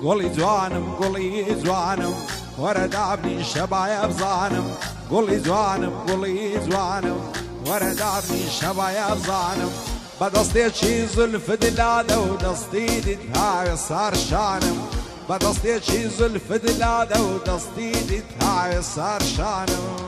قولي جوانم قولي جوانم ورد عبني شبايا بزانم قولي جوانم قولي جوانم ورد عبني شبايا بزانم بدستي شي زلف دلالة ودستي دتهاي صار شانم بدستي شي زلف دلالة ودستي دتهاي صار شانم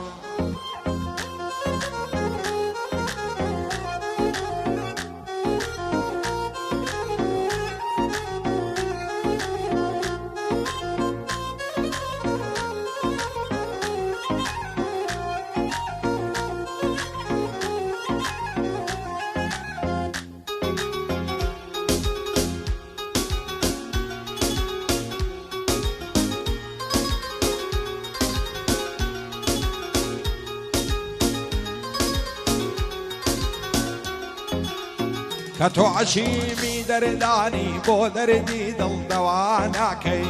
كتو عشيمي درداني بو دردي دل دواناكي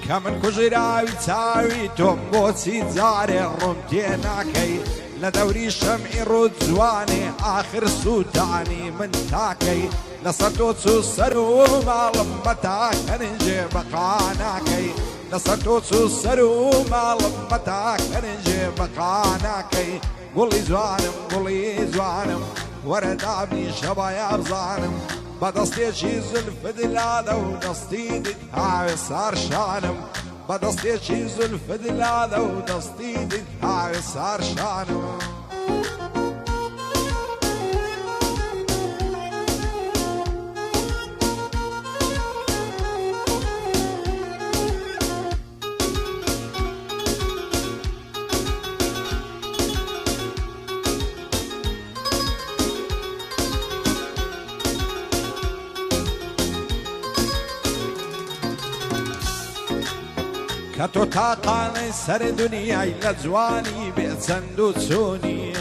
كمن كجراوي تاوي توم بوتسي زاري رمتيناكي لدوري شمعي رود زواني آخر سوداني من تاكي لصرتو تسرو مالم متاكن نجيب قاناكي لصرتو تسرو مالم متاكن نجيب قاناكي قولي زوانم ورد عبني شبايا بزانم بدستي شي زلف دلالة ودستي دتهاوي صار شانم بدستي شي زلف دلالة ودستي دتهاوي صار شانم كتو تاقاني سر دنياي لجواني بيسندو تسوني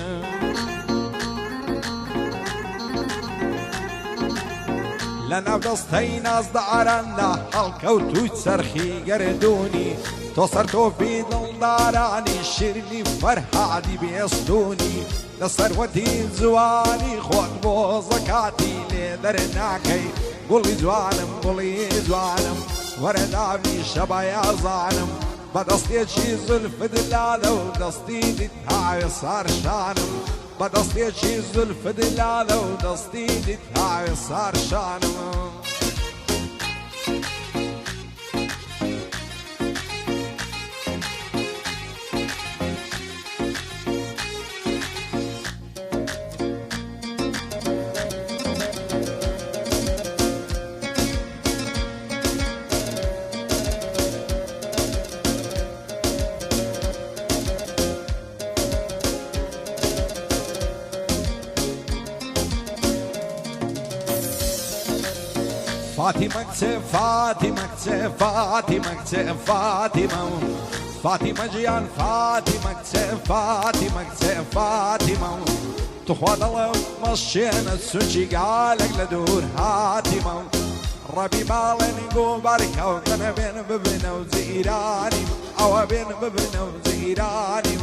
لنا بدستي ناس دعرانا هالكوتو تسرخي قردوني توصرتو في دلداراني شيرني فرحة دي بيصدوني لثروتي زواني خود بو زكاتي لدرناكي قولي زوانم ورد عبني شبايا ظالم بدستي شي زلف دلالة ودستي دتهاوي صار شانم بدستي شي زلف دلالة ودستي دتهاوي صار شانم فاطمة فاطمة فاطمة فاطمة فاطمة جيان فاطمة فاطمة تخوض الله مشينا السنشي قالك لدور هاتمة ربي بالني قو باركة وكنا بين ببنا وزيراني أو بين ببنا وزيراني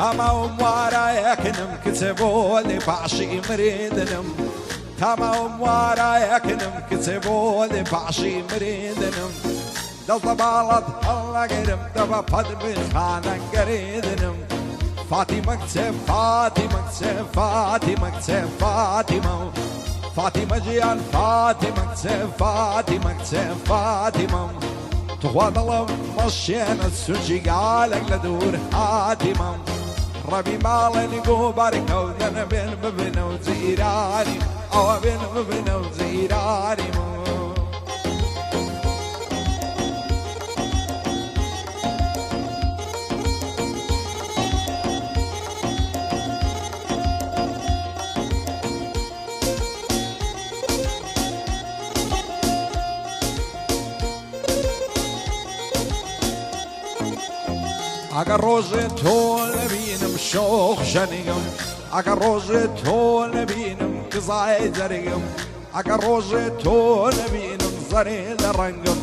تمام ورايك نم كتبوا لي بعشي مريدنم تمام ورايك نم كتبوا لي بعشي مريدنم دل طبالت الله قرم دبا فد بخانا قريدنم فاطمة فاطمة فاطمة فاطمة فاطمة جيان فاطمة فاطمة تخوض الله مشينا السنجي قالك لدور هاتمة ربي مالني قو باركة ودنا بين ببنا وزيراني أو بين ببنا وزيراني ئەگەر ڕۆژێ تۆ نەبینم شۆخ ژەنیگم ئەگەر ڕۆژێ تۆ نەبینم گزای جەرگم ئەگەر ڕۆژێ تۆ نەبینم زەرێ لە ڕەنگم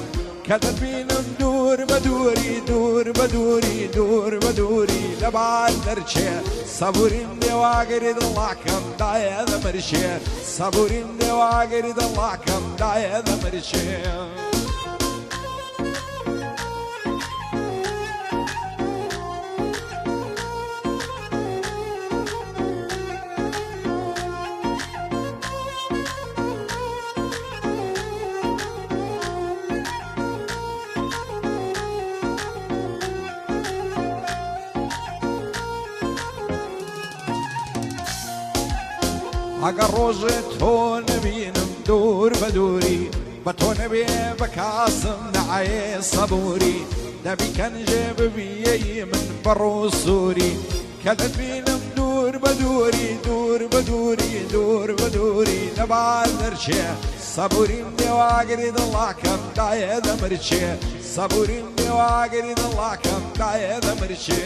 کە دەبینم دوور بە دووری دوور بە دووری دوور بە دووری لەبار دەرچێ سەبوریم دێواگەری دڵاکەم دایە دەمرشێ سەبوریم دێواگەری دڵاکەم دایە دەمرشێ ئەگەر ڕۆژێ تۆ نەبینم دوور بە دووری بە تۆ نەبێ بە کاسم نەعێ سەبووری دەبی کەنجێ ببیەی من بەڕۆ سووری کە دەبینم دوور بە دووری دوور بە دووری دوور بە دووری لەبار دەرچێ سەبوریم دێواگەری دڵاکەم دایە دەمرچێ سەبوریم دێواگەری دڵاکەم دایە دەمرچێ